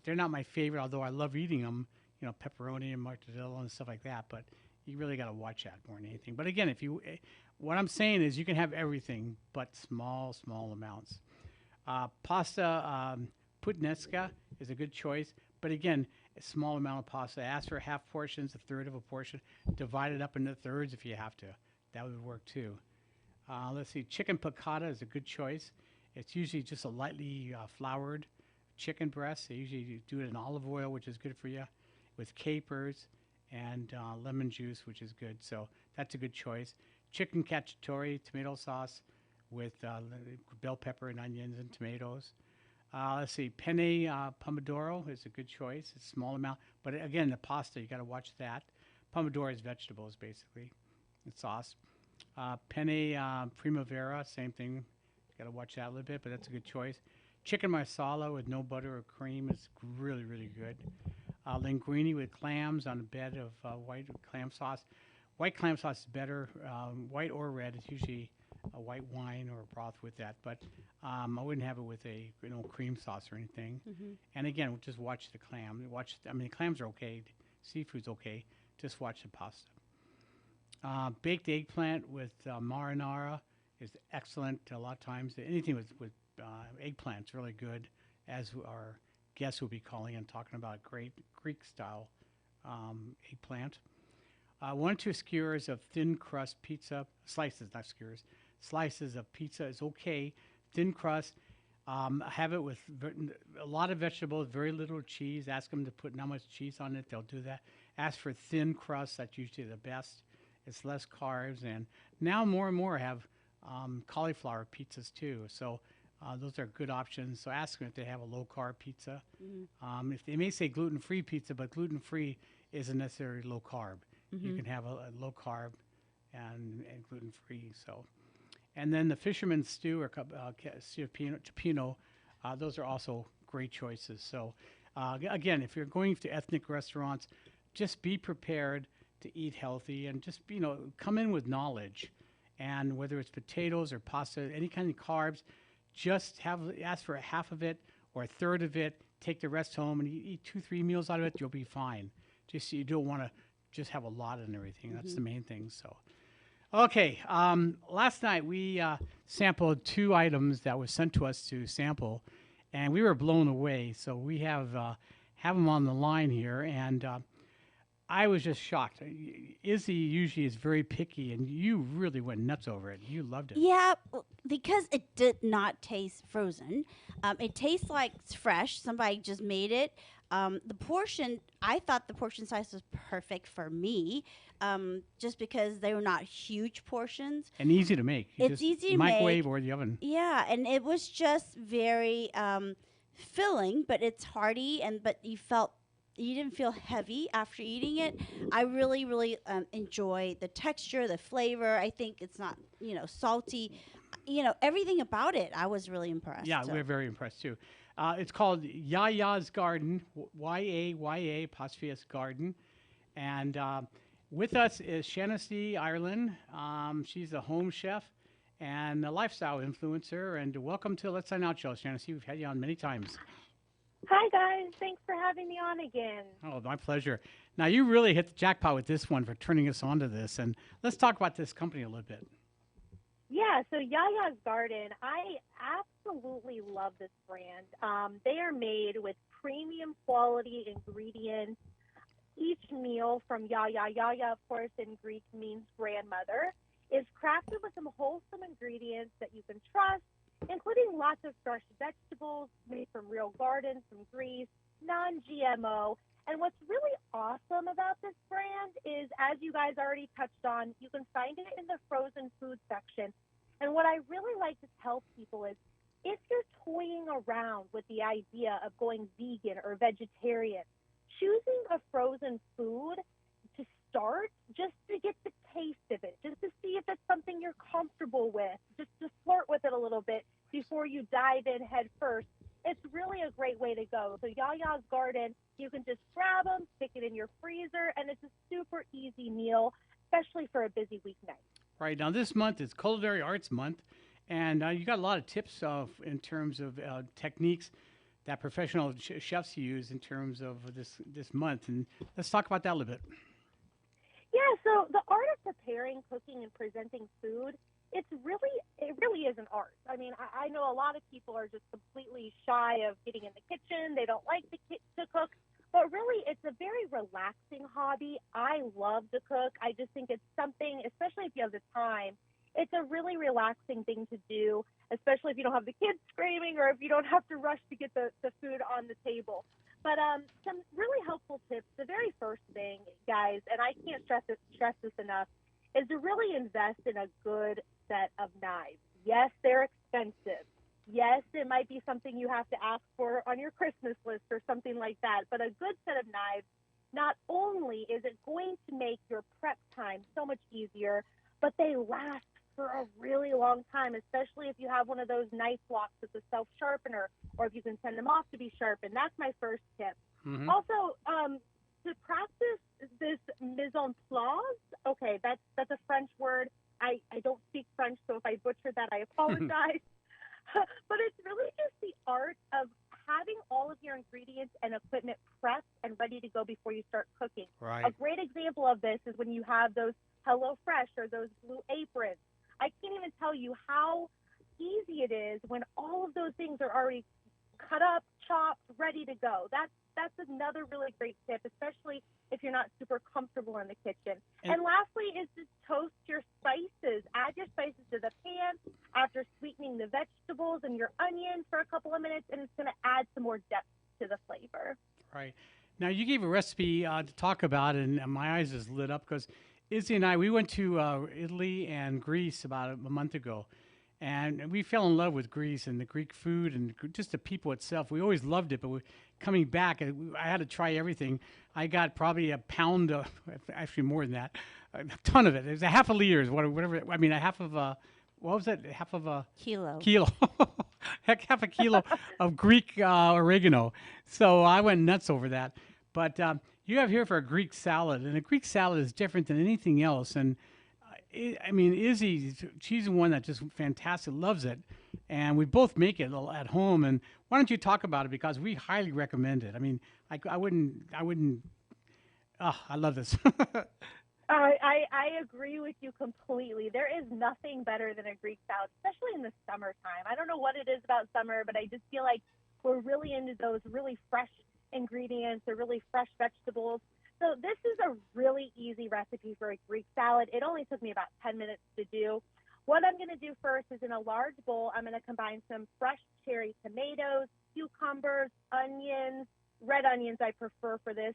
they're not my favorite, although I love eating them, pepperoni and mozzarella and stuff like that. But you really got to watch that more than anything. But again, what I'm saying is you can have everything, but small amounts. Pasta puttanesca is a good choice, but again, a small amount of pasta. Ask for half portions, a third of a portion. Divide it up into thirds if you have to. That would work too. Let's see, chicken piccata is a good choice. It's usually just a lightly floured chicken breast. They usually do it in olive oil, which is good for you, with capers and lemon juice, which is good. So that's a good choice. Chicken cacciatore, tomato sauce with bell pepper and onions and tomatoes. Let's see, penne pomodoro is a good choice. It's a small amount, but again, the pasta, you got to watch that. Pomodoro is vegetables, basically, and sauce. Penne primavera, same thing. You got to watch that a little bit, but that's a good choice. Chicken marsala with no butter or cream is really, really good. Linguine with clams on a bed of white clam sauce. White clam sauce is better, white or red. It's usually a white wine or a broth with that, but I wouldn't have it with a cream sauce or anything. And again, just watch the clam. The clams are okay. Seafood's okay. Just watch the pasta. Baked eggplant with marinara is excellent. A lot of times, anything with eggplant's really good, as our guests will be calling and talking about great Greek-style eggplant. 1 or 2 skewers of thin crust pizza, slices, not skewers, slices of pizza is okay. Thin crust, have it with a lot of vegetables, very little cheese. Ask them to put not much cheese on it. They'll do that. Ask for thin crust. That's usually the best. It's less carbs. And now more and more have cauliflower pizzas too. So those are good options. So ask them if they have a low-carb pizza. If they may say gluten-free pizza, but gluten-free isn't necessarily low-carb. You can have a low-carb and gluten-free. So, and then the fisherman's stew or cioppino, those are also great choices. So, again, if you're going to ethnic restaurants, just be prepared to eat healthy and just come in with knowledge. And whether it's potatoes or pasta, any kind of carbs, just ask for a half of it or a third of it. Take the rest home and eat 2-3 meals out of it. You'll be fine. Just you don't want to just have a lot and everything. That's the main thing. So, okay. Last night we sampled 2 items that were sent to us to sample, and we were blown away. So we have them on the line here, and I was just shocked. Izzy usually is very picky, and you really went nuts over it. You loved it. Yeah, because it did not taste frozen. It tastes like it's fresh. Somebody just made it. The portion, I thought the portion size was perfect for me, just because they were not huge portions. And easy to make. It's easy to microwave make. or the oven. Yeah, and it was just very filling, but it's hearty, but you didn't feel heavy after eating it. I really, really enjoy the texture, the flavor. I think it's not, salty. Everything about it, I was really impressed. Yeah, we're very impressed too. It's called Yaya's Garden, Y-A-Y-A apostrophe S Garden. And with us is Shanghai, Ireland. She's a home chef. and a lifestyle influencer. And welcome to Let's Sign Out Show, Shannon. We've had you on many times. Hi, guys. Thanks for having me on again. Oh, my pleasure. Now, you really hit the jackpot with this one for turning us on to this. And let's talk about this company a little bit. Yeah, so Yaya's Garden, I absolutely love this brand. They are made with premium quality ingredients. Each meal from Yaya, Yaya, of course, in Greek means grandmother, is crafted with some wholesome ingredients that you can trust, including lots of fresh vegetables made from real gardens, from Greece, non-GMO. And what's really awesome about this brand is, as you guys already touched on, you can find it in the frozen food section. And what I really like to tell people is, if you're toying around with the idea of going vegan or vegetarian, choosing a frozen food to start, just to get the taste of it, just to see if it's something you're comfortable with, just to flirt with it a little bit before you dive in head first, it's really a great way to go. So Yaya's Garden, you can just grab them, stick it in your freezer, and it's a super easy meal, especially for a busy weeknight. Right. Now, this month is Culinary Arts Month, and you got a lot of tips in terms of techniques that professional chefs use in terms of this month. And let's talk about that a little bit. Yeah, so the art of preparing, cooking, and presenting food, it really is an art. I mean, I know a lot of people are just completely shy of getting in the kitchen. They don't like to cook. But really, it's a very relaxing hobby. I love to cook. I just think it's something, especially if you have the time, it's a really relaxing thing to do, especially if you don't have the kids screaming or if you don't have to rush to get the food on the table. But some really helpful tips. The very first thing, guys, and I can't stress this enough, is to really invest in a good set of knives. Yes, they're expensive. Yes, it might be something you have to ask for on your Christmas list or something like that. But a good set of knives, not only is it going to make your prep time so much easier, but they last for a really long time, especially if you have one of those knife blocks with a self-sharpener, or if you can send them off to be sharpened. That's my first tip. Mm-hmm. Also, to practice this mise en place, okay, that's a French word. I don't speak French, so if I butchered that, I apologize. But it's really just the art of having all of your ingredients and equipment prepped and ready to go before you start cooking. Right. A great example of this is when you have those HelloFresh or those Blue Aprons. I can't even tell you how easy it is when all of those things are already cut up, chopped, ready to go. That's another really great tip, especially if you're not super comfortable in the kitchen. And lastly is to toast your spices. Add your spices to the pan after sweetening the vegetables and your onions for a couple of minutes, and it's going to add some more depth to the flavor. Right. Now, you gave a recipe to talk about, and my eyes just lit up because Izzy and I, we went to Italy and Greece about a month ago. And we fell in love with Greece and the Greek food and just the people itself. We always loved it, but coming back, I had to try everything. I got probably a pound, actually more than that, a ton of it. It was a half a liter, whatever. I mean, a half of a, what was it? Half of a Kilo. Half a kilo of Greek oregano. So I went nuts over that. But you have here for a Greek salad, and a Greek salad is different than anything else. And I mean, Izzy, she's the one that just fantastic, loves it, and we both make it at home. And why don't you talk about it, because we highly recommend it. I mean, I wouldn't. I love this. I agree with you completely. There is nothing better than a Greek salad, especially in the summertime. I don't know what it is about summer, but I just feel like we're really into those really fresh ingredients, or really fresh vegetables. So this is a really easy recipe for a Greek salad. It only took me about 10 minutes to do. What I'm going to do first is, in a large bowl, I'm going to combine some fresh cherry tomatoes, cucumbers, onions, red onions I prefer for this,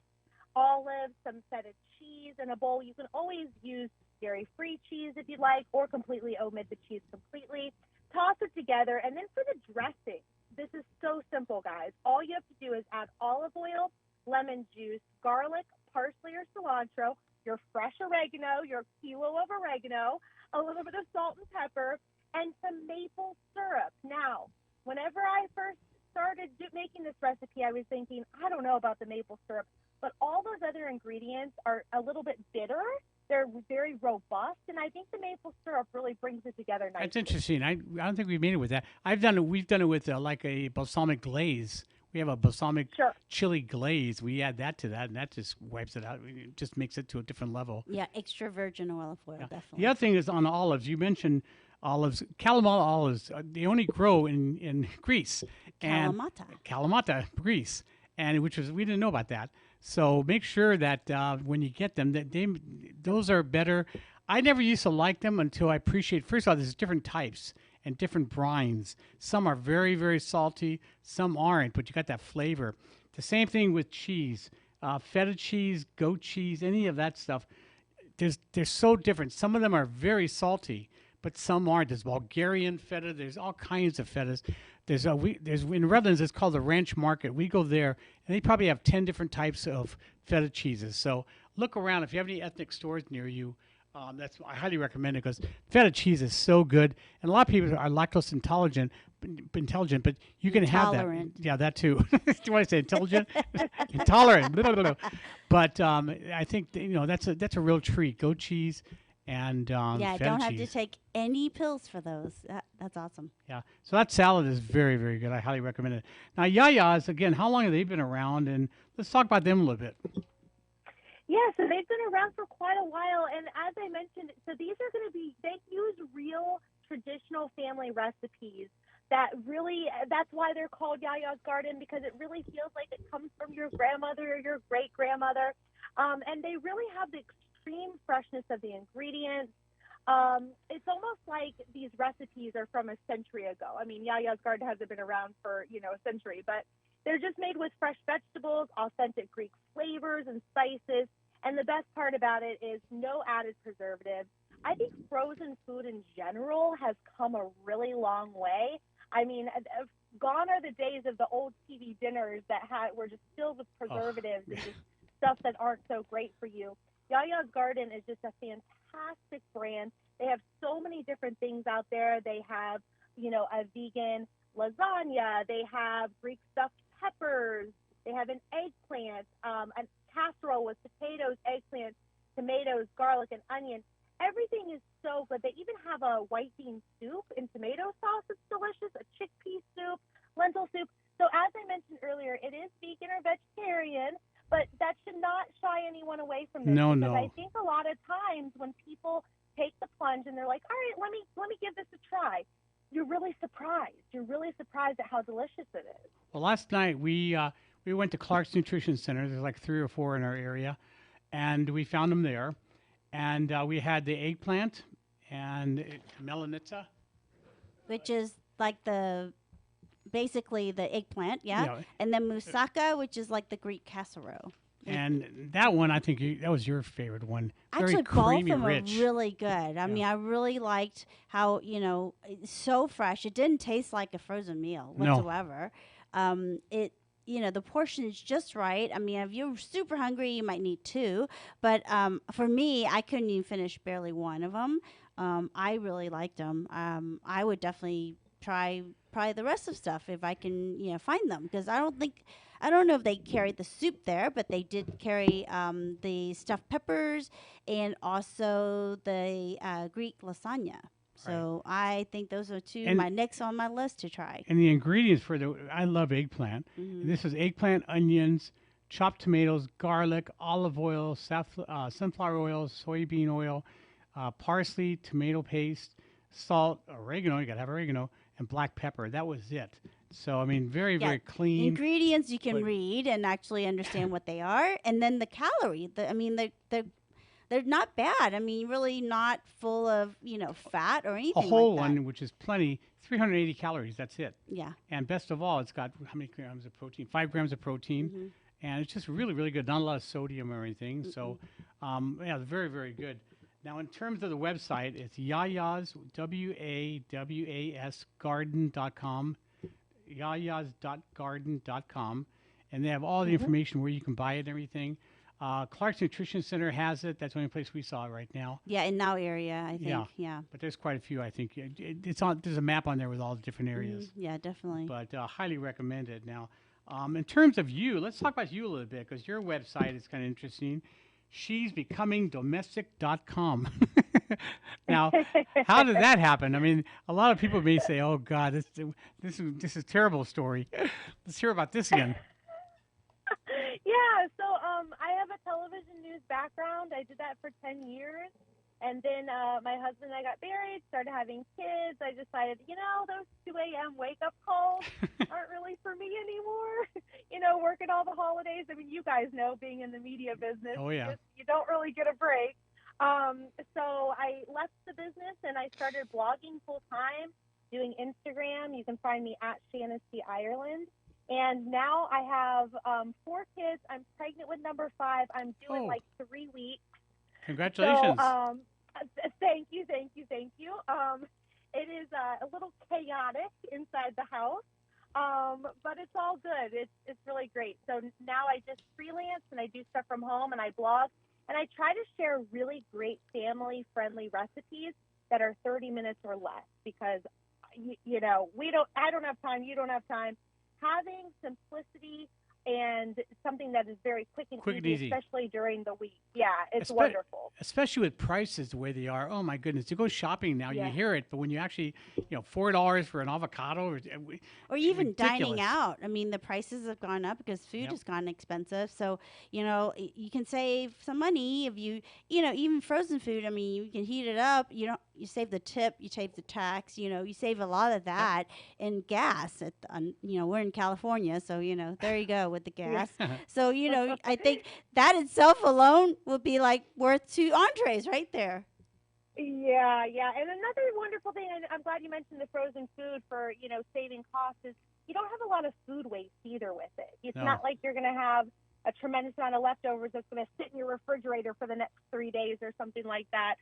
olives, some feta cheese in a bowl. You can always use dairy-free cheese if you like, or completely omit the cheese completely. Toss it together, and then for the dressing, this is so simple, guys. All you have to do is add olive oil, lemon juice, garlic, parsley or cilantro, your fresh oregano, your kilo of oregano, a little bit of salt and pepper, and some maple syrup. Now, whenever I first started making this recipe, I was thinking, I don't know about the maple syrup, but all those other ingredients are a little bit bitter. They're very robust, and I think the maple syrup really brings it together nicely. That's interesting. I don't think we've made it with that. I've done it. We've done it with like a balsamic glaze. We have a balsamic Sure. chili glaze. We add that to that, and that just wipes it out. It just makes it to a different level. Yeah, extra virgin olive oil, definitely. The other thing is on olives. You mentioned olives. Kalamata olives. They only grow in Greece. And Kalamata, Greece, and we didn't know about that. So make sure that when you get them, that those are better. I never used to like them until I appreciate. First of all, there's different types and different brines. Some are very, very salty. Some aren't, but you got that flavor. The same thing with cheese, feta cheese, goat cheese, any of that stuff. They're so different. Some of them are very salty, but some aren't. There's Bulgarian feta. There's all kinds of fetas. There's in Redlands. It's called the Ranch Market. We go there, and they probably have 10 different types of feta cheeses. So look around. If you have any ethnic stores near you, I highly recommend it because feta cheese is so good. And a lot of people are lactose intolerant, but you can have that. Yeah, that too. Do you want to say intelligent? Intolerant. Blah, blah, blah. But I think that's a real treat. Goat cheese. And I feta don't have cheese. to take any pills for those. That's awesome. Yeah, so that salad is very, very good. I highly recommend it. Now, Yaya's, again, how long have they been around? And let's talk about them a little bit. Yeah, so they've been around for quite a while, and as I mentioned, so these are going to be, they use real traditional family recipes that's why they're called Yaya's Garden, because it really feels like it comes from your grandmother or your great-grandmother, and they really have the extreme freshness of the ingredients. It's almost like these recipes are from a century ago. I mean, Yaya's Garden hasn't been around for, a century, but they're just made with fresh vegetables, authentic Greek flavors and spices, and the best part about it is no added preservatives. I think frozen food in general has come a really long way. I mean, gone are the days of the old TV dinners that were just filled with preservatives and just stuff that aren't so great for you. Yaya's Garden is just a fantastic brand. They have so many different things out there. They have, a vegan lasagna. They have Greek stuffed peppers. They have an eggplant, a casserole with potatoes, eggplant, tomatoes, garlic, and onion. Everything is so good. They even have a white bean soup and tomato sauce. It's delicious. A chickpea soup, lentil soup. So as I mentioned earlier, it is vegan or vegetarian, but that should not shy anyone away from this. No. I think a lot of times when people take the plunge and they're like, all right, let me give this a try, you're really surprised. You're really surprised at how delicious it is. Well, last night we went to Clark's Nutrition Center. There's like 3 or 4 in our area, and we found them there. And we had the eggplant and melanitsa, which is like basically the eggplant, yeah. And then moussaka, which is like the Greek casserole. And that one, I think that was your favorite one. Very Actually, creamy, both of them rich. are really good. I mean, I really liked how, it's so fresh. It didn't taste like a frozen meal whatsoever. The portion is just right. I mean, if you're super hungry, you might need 2. But for me, I couldn't even finish barely one of them. I really liked them. I would definitely try the rest of stuff if I can, find them. Because I don't know if they carried the soup there, but they did carry the stuffed peppers and also the Greek lasagna. So I think those are 2 my next on my list to try. And the ingredients I love eggplant. Mm-hmm. This is eggplant, onions, chopped tomatoes, garlic, olive oil, sunflower oil, soybean oil, parsley, tomato paste, salt, oregano, you got to have oregano, and black pepper. That was it. So, I mean, very, very clean. Ingredients you can read and actually understand what they are. And then the calorie, they're not bad. I mean, really not full of, fat or anything A whole like that. one, which is plenty, 380 calories. That's it. Yeah. And best of all, it's got how many grams of protein? 5 grams of protein. Mm-hmm. And it's just really, really good. Not a lot of sodium or anything. Mm-hmm. So, very, very good. Now, in terms of the website, it's Yaya's, WAWAS garden.com, yayas.garden.com. And they have all the information where you can buy it and everything. Clark's Nutrition Center has it. That's the only place we saw it right now. Yeah, in Now area, I think. Yeah. But there's quite a few, I think. It's on. There's a map on there with all the different areas. Yeah, definitely. But highly recommend it. Now, in terms of you, let's talk about you a little bit because your website is kind of interesting. she'sbecomingdomestic.com. Now, how did that happen? I mean, a lot of people may say, "Oh God, this is a terrible story." Let's hear about this again. Yeah, so I have a television news background. I did that for 10 years. And then my husband and I got married, started having kids. I decided, those 2 a.m. wake-up calls aren't really for me anymore. Working all the holidays. I mean, you guys know, being in the media business, Oh, yeah. you don't really get a break. So I left the business and I started blogging full-time, doing Instagram. You can find me at Shanghai Ireland. And now I have 4 kids. I'm pregnant with number 5. I'm doing like 3 weeks. Congratulations. So, thank you. It is a little chaotic inside the house, but it's all good. It's really great. So now I just freelance and I do stuff from home and I blog and I try to share really great family-friendly recipes that are 30 minutes or less because, I don't have time. You don't have time. Having simplicity and something that is very quick and easy, especially during the week. Yeah, it's wonderful. Especially with prices the way they are. Oh, my goodness. You go shopping now, you hear it, but when you actually, $4 for an avocado. Or even ridiculous. Dining out. I mean, the prices have gone up because food has gone expensive. So, you can save some money if you, even frozen food. I mean, you can heat it up. You save the tip, you save the tax, you save a lot of that. And gas, we're in California, so, there you go with the gas. So, I think that itself alone would be like worth 2 entrees right there. Yeah. And another wonderful thing, and I'm glad you mentioned the frozen food for, saving costs, is you don't have a lot of food waste either with it. It's not like you're going to have a tremendous amount of leftovers that's going to sit in your refrigerator for the next 3 days or something like that.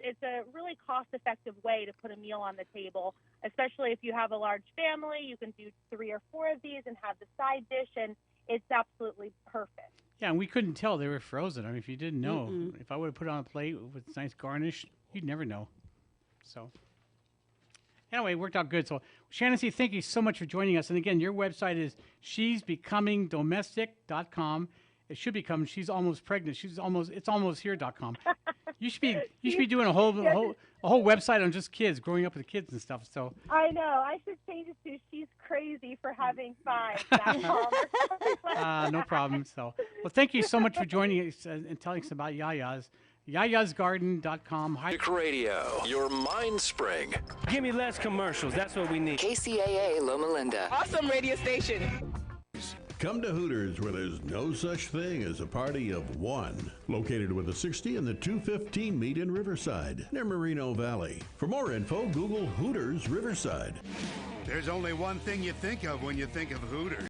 It's a really cost-effective way to put a meal on the table, especially if you have a large family. You can do 3 or 4 of these and have the side dish, and it's absolutely perfect. Yeah, and we couldn't tell they were frozen. I mean, if you didn't know, if I would have put it on a plate with nice garnish, you'd never know. So, anyway, it worked out good. So, Shannon, thank you so much for joining us. And again, your website is she'sbecomingdomestic.com. It should become she's almost pregnant. It's almost here.com. You should be doing a whole website on just kids, growing up with kids and stuff. So I know I should change it to she's crazy for having 5. No problem. So, well, thank you so much for joining us and telling us about Yaya's. Yaya'sGarden.com. Radio, your mind spring. Give me less commercials. That's what we need. KCAA Loma Linda. Awesome radio station. Come to Hooters, where there's no such thing as a party of one. Located with the 60 and the 215 meet in Riverside, near Merino Valley. For more info, Google Hooters Riverside. There's only one thing you think of when you think of Hooters.